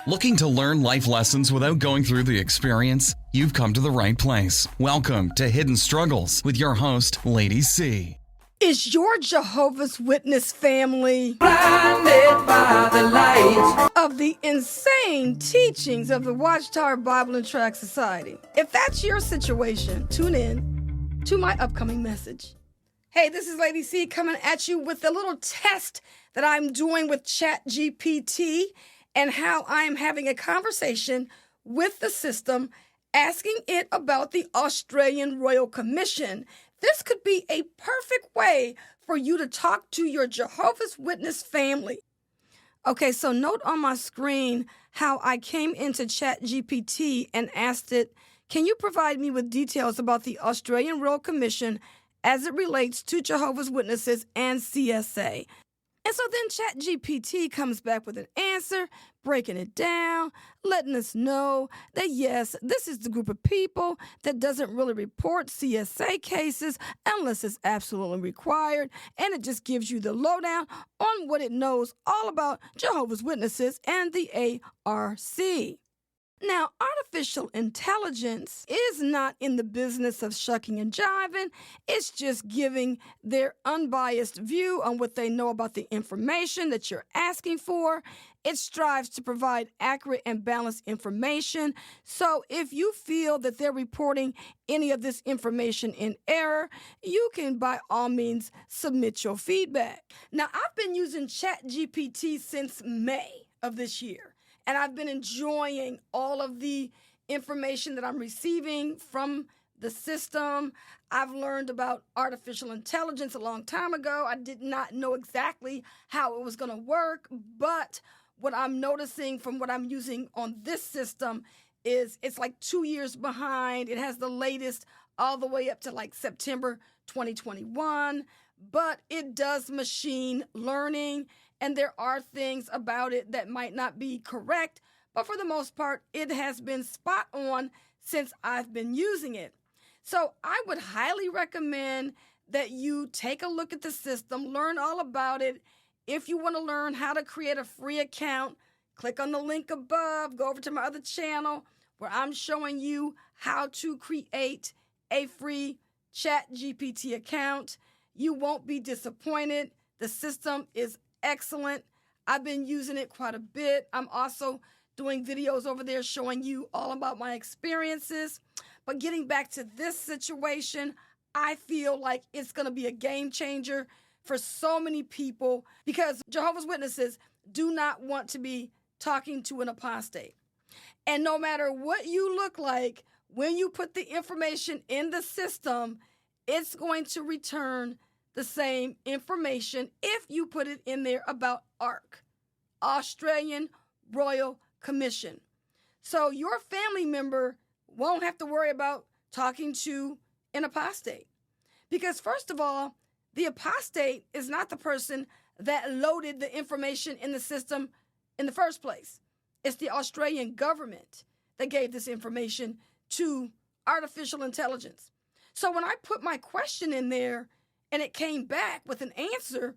Looking to learn life lessons without going through the experience? You've come to the right place. Welcome to Hidden Struggles with your host, Lady C. Is your Jehovah's Witness family blinded by the light of the insane teachings of the Watchtower Bible and Tract Society? If that's your situation, tune in to my upcoming message. Hey, this is Lady C coming at you with a little test that I'm doing with ChatGPT and how I'm having a conversation with the system, asking it about the Australian Royal Commission. This could be a perfect way for you to talk to your Jehovah's Witness family. Okay, so note on my screen how I came into ChatGPT and asked it, can you provide me with details about the Australian Royal Commission as it relates to Jehovah's Witnesses and CSA? And so then ChatGPT comes back with an answer, breaking it down, letting us know that yes, this is the group of people that doesn't really report CSA cases unless it's absolutely required. And it just gives you the lowdown on what it knows all about Jehovah's Witnesses and the ARC. Now, artificial intelligence is not in the business of shucking and jiving. It's just giving their unbiased view on what they know about the information that you're asking for. It strives to provide accurate and balanced information. So if you feel that they're reporting any of this information in error, you can by all means submit your feedback. Now, I've been using ChatGPT since May of this year. And I've been enjoying all of the information that I'm receiving from the system. I've learned about artificial intelligence a long time ago. I did not know exactly how it was going to work, but what I'm noticing from what I'm using on this system is it's like 2 years behind. It has the latest all the way up to like September 2021, but it does machine learning. And there are things about it that might not be correct, but for the most part, it has been spot on since I've been using it. So I would highly recommend that you take a look at the system, learn all about it. If you want to learn how to create a free account, click on the link above, go over to my other channel where I'm showing you how to create a free ChatGPT account. You won't be disappointed. The system is excellent. I've been using it quite a bit. I'm also doing videos over there showing you all about my experiences. But getting back to this situation, I feel like it's going to be a game changer for so many people because Jehovah's Witnesses do not want to be talking to an apostate. And no matter what you look like, when you put the information in the system, it's going to return the same information if you put it in there about ARC, Australian Royal Commission. So your family member won't have to worry about talking to an apostate. Because first of all, the apostate is not the person that loaded the information in the system in the first place. It's the Australian government that gave this information to artificial intelligence. So when I put my question in there, and it came back with an answer,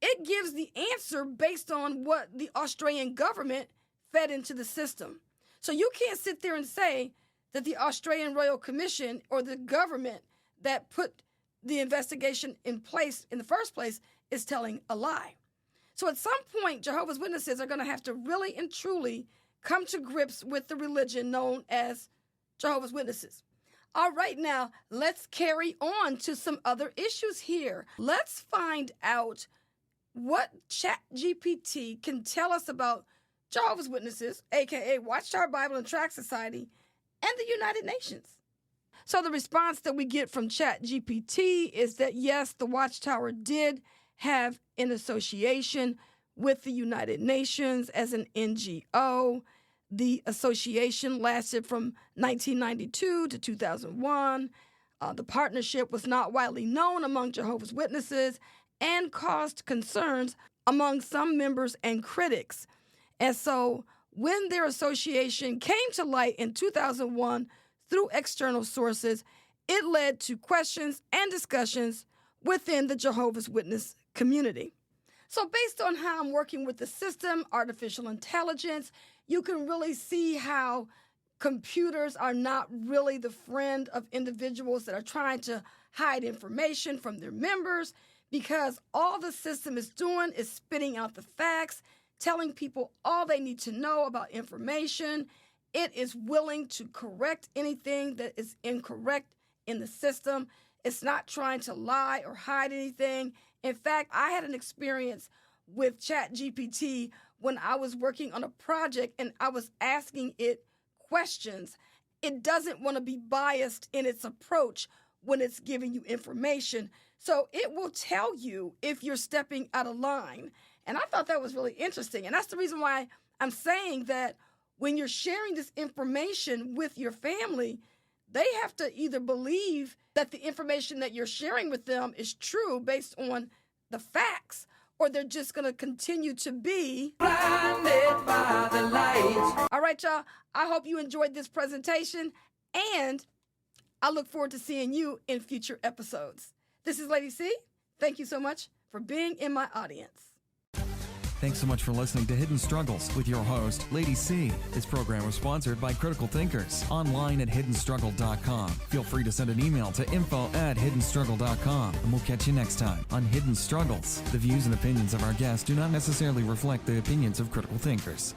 it gives the answer based on what the Australian government fed into the system. So you can't sit there and say that the Australian Royal Commission or the government that put the investigation in place in the first place is telling a lie. So at some point, Jehovah's Witnesses are going to have to really and truly come to grips with the religion known as Jehovah's Witnesses. All right, now let's carry on to some other issues here. Let's find out what ChatGPT can tell us about Jehovah's Witnesses, aka Watchtower Bible and Tract Society, and the United Nations. So the response that we get from ChatGPT is that yes, the Watchtower did have an association with the United Nations as an NGO. The association lasted from 1992 to 2001. The partnership was not widely known among Jehovah's Witnesses and caused concerns among some members and critics. And so when their association came to light in 2001 through external sources, it led to questions and discussions within the Jehovah's Witness community. So based on how I'm working with the system, artificial intelligence, you can really see how computers are not really the friend of individuals that are trying to hide information from their members, because all the system is doing is spitting out the facts, telling people all they need to know about information. It is willing to correct anything that is incorrect in the system. It's not trying to lie or hide anything. In fact, I had an experience with ChatGPT when I was working on a project and I was asking it questions. It doesn't want to be biased in its approach when it's giving you information. So it will tell you if you're stepping out of line. And I thought that was really interesting. And that's the reason why I'm saying that when you're sharing this information with your family, they have to either believe that the information that you're sharing with them is true based on the facts, or they're just going to continue to be blinded by the light. All right, y'all. I hope you enjoyed this presentation, and I look forward to seeing you in future episodes. This is Lady C. Thank you so much for being in my audience. Thanks so much for listening to Hidden Struggles with your host, Lady C. This program was sponsored by Critical Thinkers, online at hiddenstruggle.com. Feel free to send an email to info@hiddenstruggle.com, and we'll catch you next time on Hidden Struggles. The views and opinions of our guests do not necessarily reflect the opinions of Critical Thinkers.